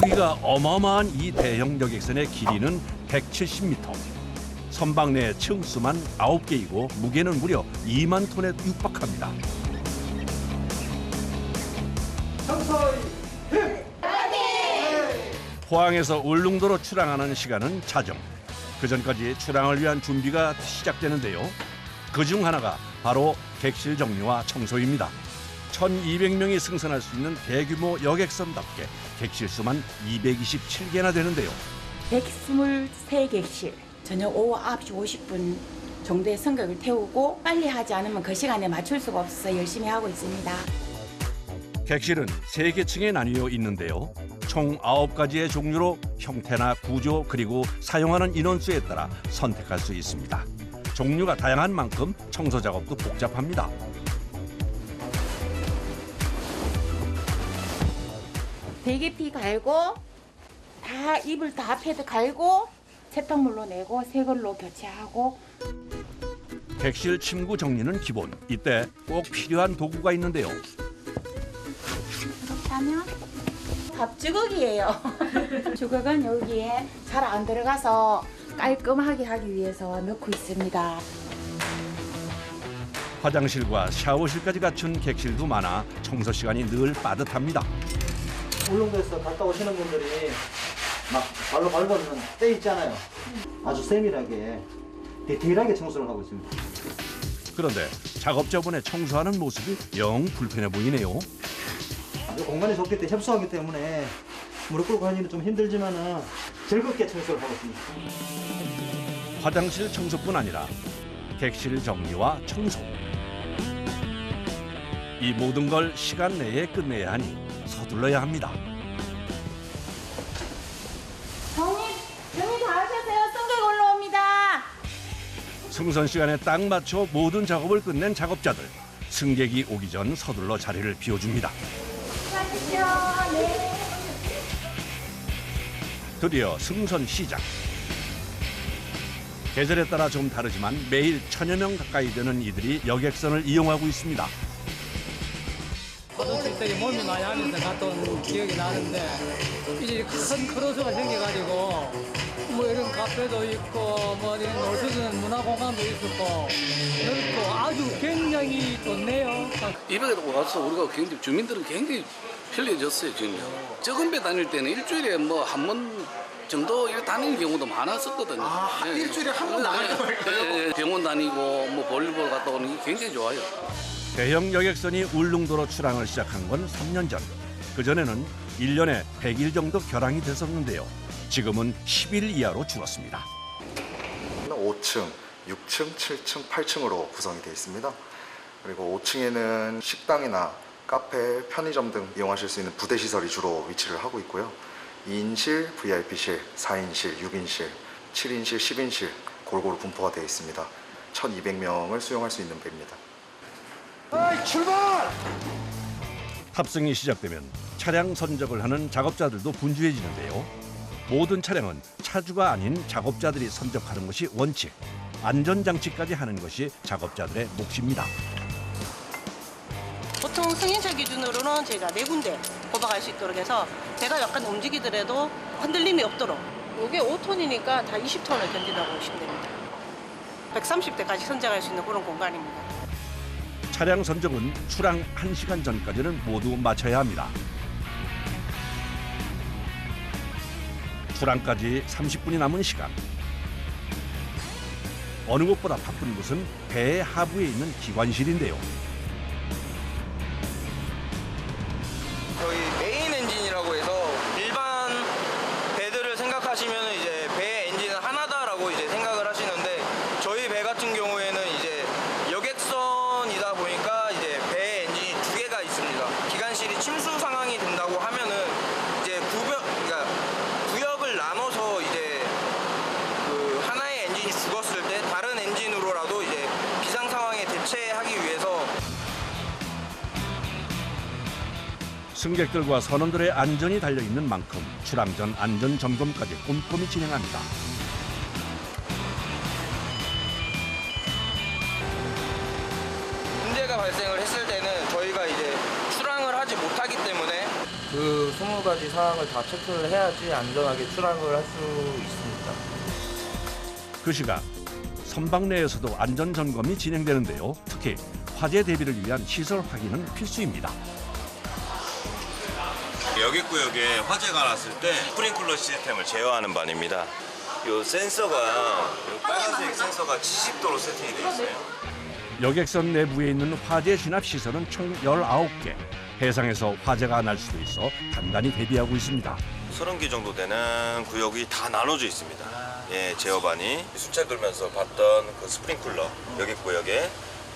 크기가 어마어마한 이 대형 여객선의 길이는 170m. 선박 내 층수만 9개이고 무게는 무려 2만 톤에 육박합니다. 포항에서 울릉도로 출항하는 시간은 자정. 그전까지 출항을 위한 준비가 시작되는데요. 그중 하나가 바로 객실 정리와 청소입니다. 1,200명이 승선할 수 있는 대규모 여객선답게 객실 수만 227개나 되는데요. 123객실. 저녁 오후 9시 50분 정도의 승객을 태우고 빨리 하지 않으면 그 시간에 맞출 수가 없어서 열심히 하고 있습니다. 객실은 3개 층에 나뉘어 있는데요. 총 9가지의 종류로 형태나 구조 그리고 사용하는 인원수에 따라 선택할 수 있습니다. 종류가 다양한 만큼 청소 작업도 복잡합니다. 대기피 갈고 다 이불 다 패드 갈고 세탁물로 내고 새 걸로 교체하고. 객실 침구 정리는 기본. 이때 꼭 필요한 도구가 있는데요. 이렇게 하면 밥주걱이에요. 주걱은 여기에 잘 안 들어가서 깔끔하게 하기 위해서 넣고 있습니다. 화장실과 샤워실까지 갖춘 객실도 많아 청소 시간이 늘 빠듯합니다. 울릉도에서 갔다 오시는 분들이 막 발로 밟으면 때 있잖아요. 아주 세밀하게 디테일하게 청소를 하고 있습니다. 그런데 작업자분의 청소하는 모습이 영 불편해 보이네요. 이 공간이 좁기 때문에 협소하기 때문에 무릎 꿇고 하기는 좀 힘들지만은 즐겁게 청소를 하고 있습니다. 화장실 청소뿐 아니라 객실 정리와 청소. 이 모든 걸 시간 내에 끝내야 하니 서둘러야 합니다. 정리 다 하셨어요? 승객 올라옵니다. 승선 시간에 딱 맞춰 모든 작업을 끝낸 작업자들. 승객이 오기 전 서둘러 자리를 비워줍니다. 수고하십시오. 네. 드디어 승선 시작. 계절에 따라 좀 다르지만 매일 1000여 명 가까이 되는 이들이 여객선을 이용하고 있습니다. 어렸을 때 몸이 많이 하면서 갔던 기억이 나는데 이제 큰 크루즈가 생겨가지고 뭐 이런 카페도 있고 뭐 이런 놀 수 있는 문화공간도 있었고 넓고 아주 굉장히 좋네요. 이번에 와서 우리가 굉장히 주민들은 굉장히 편리해졌어요 지금. 적은 배 다닐 때는 일주일에 뭐 한 번 정도 이렇게 다니는 경우도 많았었거든요. 일주일에 한 번 나갈 거예요? 병원 다니고 뭐 볼일보러 갔다 오는 게 굉장히 좋아요. 대형 여객선이 울릉도로 출항을 시작한 건 3년 전. 그전에는 1년에 100일 정도 결항이 됐었는데요. 지금은 10일 이하로 줄었습니다. 5층, 6층, 7층, 8층으로 구성이 되어 있습니다. 그리고 5층에는 식당이나 카페, 편의점 등 이용하실 수 있는 부대 시설이 주로 위치를 하고 있고요. 2인실, VIP실, 4인실, 6인실, 7인실, 10인실 골고루 분포가 되어 있습니다. 1,200명을 수용할 수 있는 배입니다. 출발! 탑승이 시작되면 차량 선적을 하는 작업자들도 분주해지는데요. 모든 차량은 차주가 아닌 작업자들이 선적하는 것이 원칙. 안전장치까지 하는 것이 작업자들의 몫입니다. 보통 승인차 기준으로는 제가 4군데 뽑아갈 수 있도록 해서 배가 약간 움직이더라도 흔들림이 없도록. 이게 5톤이니까 다 20톤을 견딘다고 보시면 됩니다. 130대까지 선적할 수 있는 그런 공간입니다. 차량 선적은 출항 1시간 전까지는 모두 마쳐야 합니다. 출항까지 30분이 남은 시간. 어느 곳보다 바쁜 곳은 배의 하부에 있는 기관실인데요. 저희 메인 엔진이라고 해서 일반 배들을 생각하시면 이제 배 엔진은 하나다라고 이제 생각을 하시는데 저희 배 같은 경우에는 이제 여객선이다 보니까 이제 배 엔진이 2개가 있습니다. 기관실이 침수 상황이 된다고 하면은 이제 그러니까 구역을 나눠서 이제 그 하나의 엔진이 죽었을 때 다른 엔진으로라도 이제 비상 상황에 대체하기 위해서 승객들과 선원들의 안전이 달려있는 만큼 출항 전 안전 점검까지 꼼꼼히 진행합니다. 문제가 발생을 했을 때는 저희가 이제 출항을 하지 못하기 때문에 그 20가지 사항을 다 체크를 해야지 안전하게 출항을 할 수 있습니다. 그 시각 선박 내에서도 안전 점검이 진행되는데요. 특히 화재 대비를 위한 시설 확인은 필수입니다. 여객구역에 화재가 났을 때 스프링클러 시스템을 제어하는 반입니다. 이 센서가 빨간색 센서가 70도로 세팅이 되어 있어요. 여객선 내부에 있는 화재 진압 시설은 총 19개. 해상에서 화재가 날 수도 있어 단단히 대비하고 있습니다. 30개 정도 되는 구역이 다 나눠져 있습니다. 예, 제어반이 순찰 돌면서 봤던 그 스프링클러 여객구역에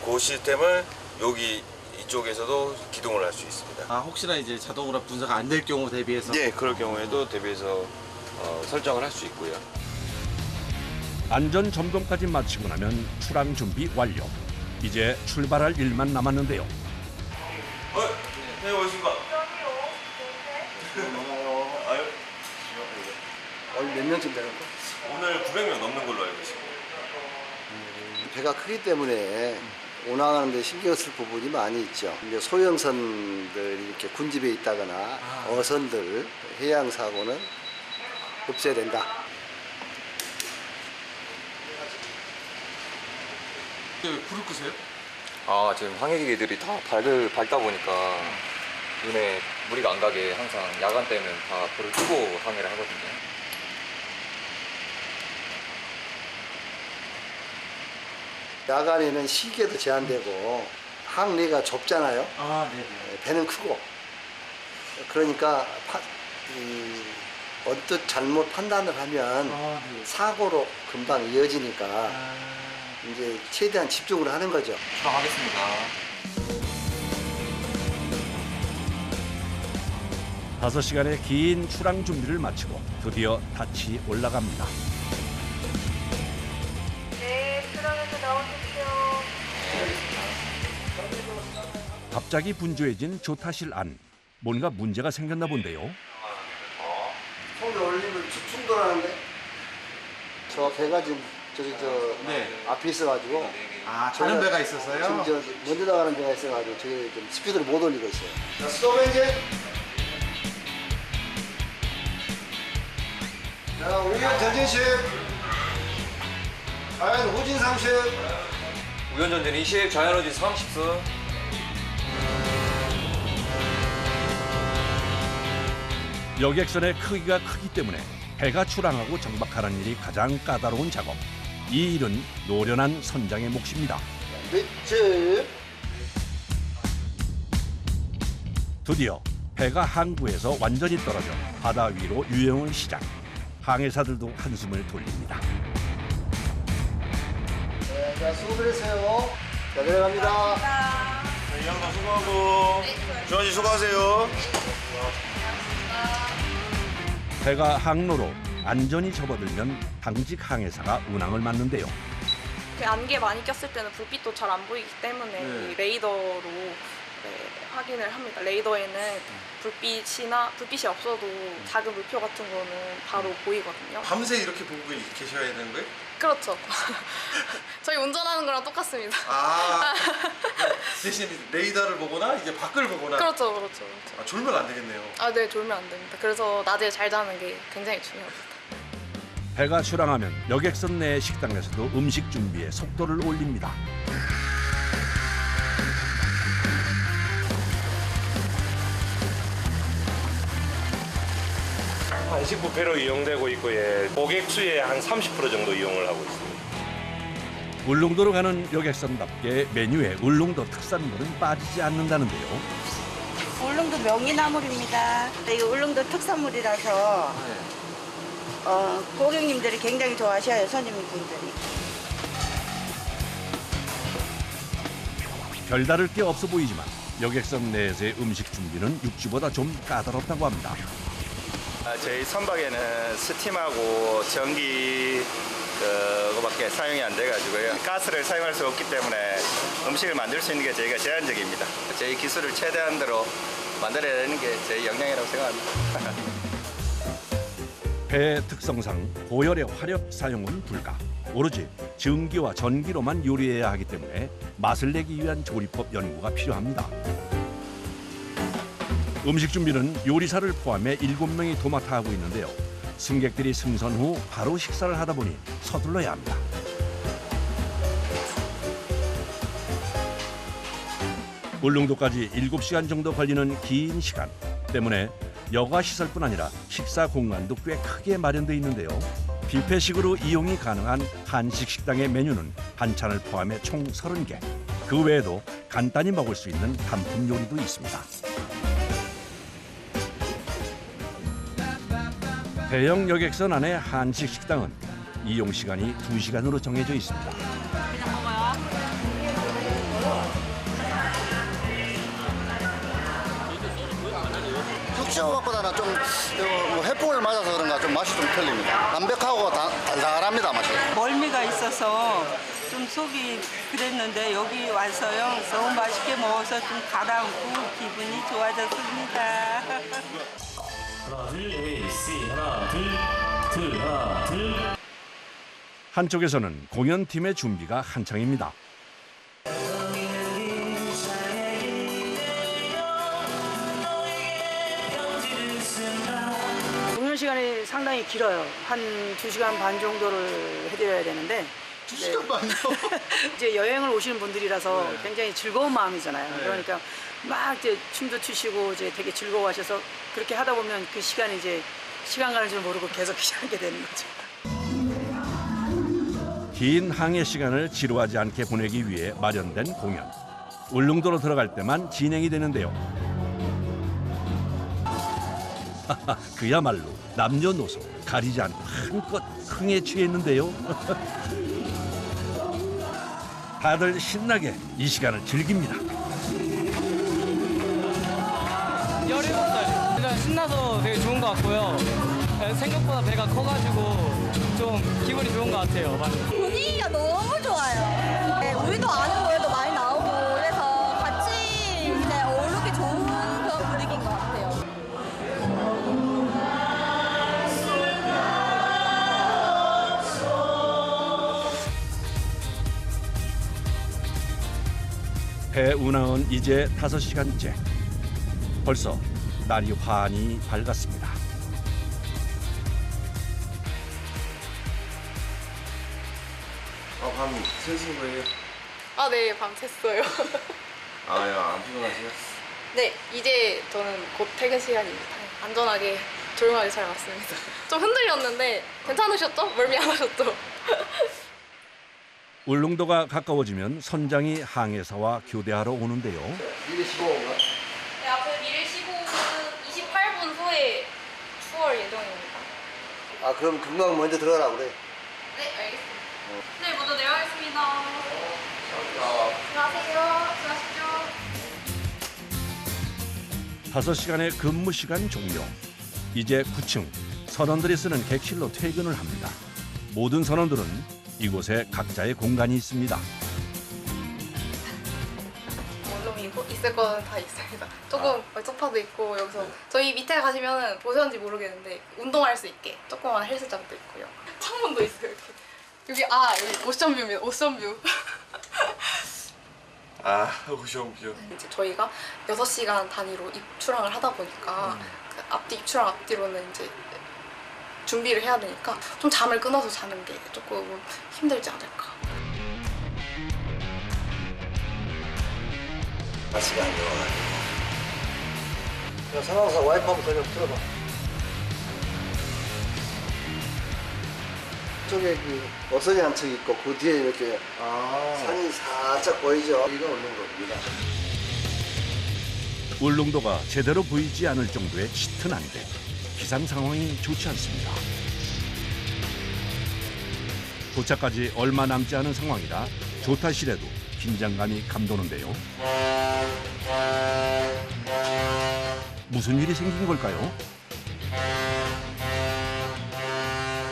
그 시스템을 여기 이쪽에서도 기동을 할 수 있습니다. 아, 혹시나 이제 자동으로 분사가 안 될 경우 대비해서 네, 그럴 경우에도 대비해서 설정을 할 수 있고요. 안전 점검까지 마치고 나면 출항 준비 완료. 이제 출발할 일만 남았는데요. 네, 오십니까? 오늘 몇 명쯤 되는 거? 오늘 900명 넘는 걸로 알고 있습니다. 배가 크기 때문에 운항하는 데 신경 쓸 부분이 많이 있죠. 이제 소형선들 이렇게 군집에 있다거나 어선들 해양 사고는 없어야 된다. 불을 끄세요? 아, 지금 항해기들이 다 밝다 보니까 눈에 무리가 안 가게 항상 야간 때는 다 불을 끄고 항해를 하거든요. 야간에는 시계도 제한되고 항내가 좁잖아요. 아, 네. 배는 크고 그러니까 언뜻 잘못 판단을 하면 사고로 금방 이어지니까 이제 최대한 집중을 하는 거죠. 출항하겠습니다. 5시간의 긴 출항 준비를 마치고 드디어 닻이 올라갑니다. 네, 출항해서 나오십시오. 갑자기 분주해진 조타실 안. 뭔가 문제가 생겼나 본데요. 손을 올리면 충돌하는데? 저 배가 지금 앞에 있어가지고 아, 다른 배가 있어서요? 지금 먼저 나가는 배가 있어가지고 저기 좀 스피드를 못 올리고 있어요. 자, 스톱 엔진. 자, 우연 전진식. 자연 후진 30. 우연 전진 20, 자연 후진 30수. 여객선의 크기가 크기 때문에 배가 출항하고 정박하는 일이 가장 까다로운 작업. 이 일은 노련한 선장의 몫입니다. 밑줄. 드디어 배가 항구에서 완전히 떨어져 바다 위로 유영을 시작. 항해사들도 한숨을 돌립니다. 네, 자, 수고들 했어요. 자, 내려갑니다. 이 양반 수고하고. 주환 씨 수고하세요. 배가 항로로 안전히 접어들면 당직 항해사가 운항을 맡는데요. 그 안개 많이 꼈을 때는 불빛도 잘 안 보이기 때문에 이 레이더로 확인을 합니다. 레이더에는 불빛이 없어도 작은 물표 같은 거는 바로 보이거든요. 밤새 이렇게 보고 계셔야 되는 거예요? 그렇죠. 저희 운전하는 거랑 똑같습니다. 아, 대신 레이더를 보거나 이제 밖을 보거나. 그렇죠. 아, 졸면 안 되겠네요. 아, 네, 졸면 안 됩니다. 그래서 낮에 잘 자는 게 굉장히 중요합니다. 배가 출항하면 여객선 내 식당에서도 음식 준비에 속도를 올립니다. 한식 뷔페로 이용되고 있고 고객 수의 한 30% 정도 이용을 하고 있습니다. 울릉도로 가는 여객선답게 메뉴에 울릉도 특산물은 빠지지 않는다는데요. 울릉도 명이나물입니다. 이거 울릉도 특산물이라서 고객님들이 굉장히 좋아하셔요, 손님분들이. 별다를 게 없어 보이지만 여객선 내에서의 음식 준비는 육지보다 좀 까다롭다고 합니다. 저희 선박에는 스팀하고 전기 그거밖에 사용이 안 돼가지고요. 가스를 사용할 수 없기 때문에 음식을 만들 수 있는 게 저희가 제한적입니다. 저희 기술을 최대한대로 만들어야 되는 게 저희 역량이라고 생각합니다. 배 특성상 고열의 화력 사용은 불가. 오로지 증기와 전기로만 요리해야 하기 때문에 맛을 내기 위한 조리법 연구가 필요합니다. 음식 준비는 요리사를 포함해 7명이 도맡아 하고 있는데요. 승객들이 승선 후 바로 식사를 하다 보니 서둘러야 합니다. 울릉도까지 7시간 정도 걸리는 긴 시간 때문에 여가 시설뿐 아니라 식사 공간도 꽤 크게 마련돼 있는데요. 뷔페식으로 이용이 가능한 한식 식당의 메뉴는 반찬을 포함해 총 30개. 그 외에도 간단히 먹을 수 있는 단품 요리도 있습니다. 대형 여객선 안의 한식 식당은 이용 시간이 2시간으로 정해져 있습니다. 육식밥보다는 좀 해풍을 맞아서 그런가 좀 맛이 좀 틀립니다. 담백하고 달달합니다, 맛이. 멀미가 있어서 좀 속이 그랬는데 여기 와서요 너무 맛있게 먹어서 좀 가라앉고 기분이 좋아졌습니다. 하나 둘 ABC 하나 둘 하나 둘. 한쪽에서는 공연팀의 준비가 한창입니다. 공연 시간이 상당히 길어요. 한 2시간 반 정도를 해드려야 되는데 2시간 반이요? 이제 여행을 오시는 분들이라서 굉장히 즐거운 마음이잖아요. 그러니까 막 이제 춤도 추시고 이제 되게 즐거워하셔서 그렇게 하다 보면 그 시간이 이제 시간 가는 줄 모르고 계속 하게 되는 거죠. 긴 항해 시간을 지루하지 않게 보내기 위해 마련된 공연. 울릉도로 들어갈 때만 진행이 되는데요. 그야말로 남녀노소 가리지 않고 한껏 흥에 취했는데요. 다들 신나게 이 시간을 즐깁니다. 17살. 일단 신나서 되게 좋은 것 같고요. 생각보다 배가 커가지고 좀 기분이 좋은 것 같아요. 분위기가 너무 좋아요. 네, 우리도 아는 노래도 많이 나오고 그래서 같이 이제 어울리기 좋은 그런 분위기인 것 같아요. 배 운항은 이제 5시간째. 벌써 날이 환히 밝았습니다. 밤 새신 거예요? 아, 네, 밤 샜어요. 안 피곤하세요? 네, 이제 저는 곧 퇴근 시간입니다. 안전하게, 조용하게 잘 왔습니다. 좀 흔들렸는데 괜찮으셨죠? 멀미 안 하셨죠? 울릉도가 가까워지면 선장이 항해사와 교대하러 오는데요. 미리 15분가? 네, 앞으로 미래 15분 28분 후에 추월 예정입니다. 아, 그럼 금방 먼저 들어가라 그래. 네, 알겠습니다. 네, 모두 내려가겠습니다. 안녕하세요. 수고하십시오. 5시간의 근무 시간 종료. 이제 9층 선원들이 쓰는 객실로 퇴근을 합니다. 모든 선원들은 이곳에 각자의 공간이 있습니다. 원룸이 있을 거는 다 있습니다. 조금 소파도 있고 여기서 저희 밑에 가시면 보셨는지 모르겠는데 운동할 수 있게 조그만 헬스장도 있고요. 창문도 있어요. 이렇게. 여기 오션뷰입니다. 오션뷰. 오션뷰. 이제 저희가 6시간 단위로 입출항을 하다 보니까 그 앞뒤 입출항 앞뒤로는 이제 준비를 해야 되니까 좀 잠을 끊어서 자는 게 조금 힘들지 않을까. 맛이 안 좋아. 야, 상황사 와이프 한번 들어봐. 쪽에 그 어선이 한 척 있고 그 뒤에 이렇게 산이 살짝 보이죠? 이거 울릉도입니다. 울릉도가 제대로 보이지 않을 정도의 짙은 안개. 기상 상황이 좋지 않습니다. 도착까지 얼마 남지 않은 상황이라 조타실에도 긴장감이 감도는데요. 무슨 일이 생긴 걸까요?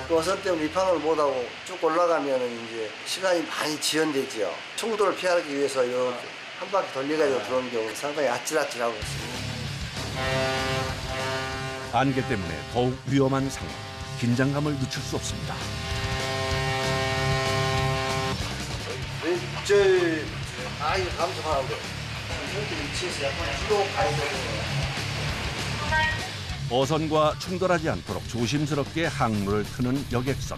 그 어선 때문에 입항을 못하고 쭉 올라가면 이제 시간이 많이 지연되죠. 충돌을 피하기 위해서 이렇게 한 바퀴 돌려가지고 들어오는 경우는 상당히 아찔아찔하고 있습니다. 안개 때문에 더욱 위험한 상황. 긴장감을 늦출 수 없습니다. 이거 감속하는데 이렇게 위치에서 약간 뒤로 가야 되는 거예요. 어선과 충돌하지 않도록 조심스럽게 항로를 트는 여객선.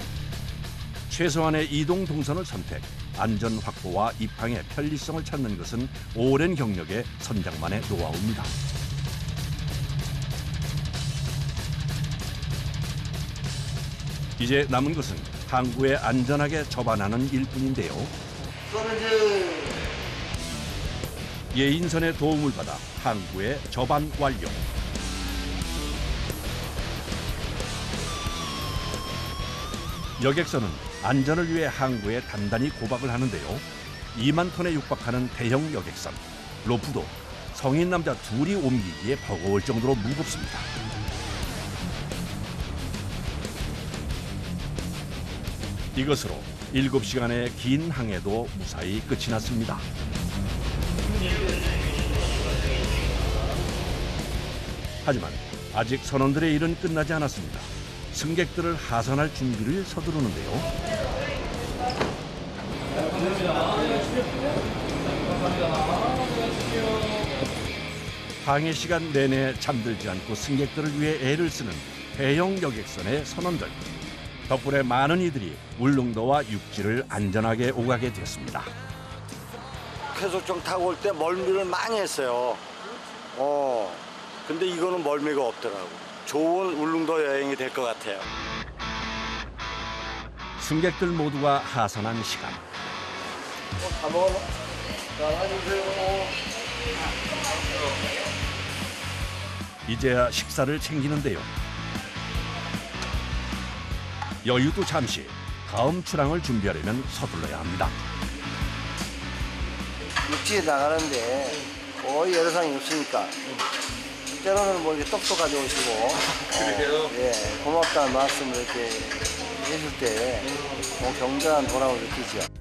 최소한의 이동 동선을 선택, 안전 확보와 입항의 편리성을 찾는 것은 오랜 경력의 선장만의 노하우입니다. 이제 남은 것은 항구에 안전하게 접안하는 일뿐인데요. 예인선의 도움을 받아 항구에 접안 완료. 여객선은 안전을 위해 항구에 단단히 고박을 하는데요. 2만 톤에 육박하는 대형 여객선. 로프도 성인 남자 둘이 옮기기에 버거울 정도로 무겁습니다. 이것으로 7시간의 긴 항해도 무사히 끝이 났습니다. 하지만 아직 선원들의 일은 끝나지 않았습니다. 승객들을 하선할 준비를 서두르는데요. 항해 시간 내내 잠들지 않고 승객들을 위해 애를 쓰는 대형 여객선의 선원들. 덕분에 많은 이들이 울릉도와 육지를 안전하게 오가게 됐습니다. 쾌속정 타고 올 때 멀미를 많이 했어요. 근데 이거는 멀미가 없더라고. 좋은 울릉도 여행이 될 것 같아요. 승객들 모두가 하선한 시간. 다 먹었나? 나와주세요. 이제야 식사를 챙기는데요. 여유도 잠시. 다음 출항을 준비하려면 서둘러야 합니다. 육지에 나가는데 거의 애로사항이 없으니까 때로는 뭐 이렇게 떡도 가져오시고 그래요? 예, 고맙다는 말씀을 이렇게 해줄 때 경건한 보람을 느끼죠.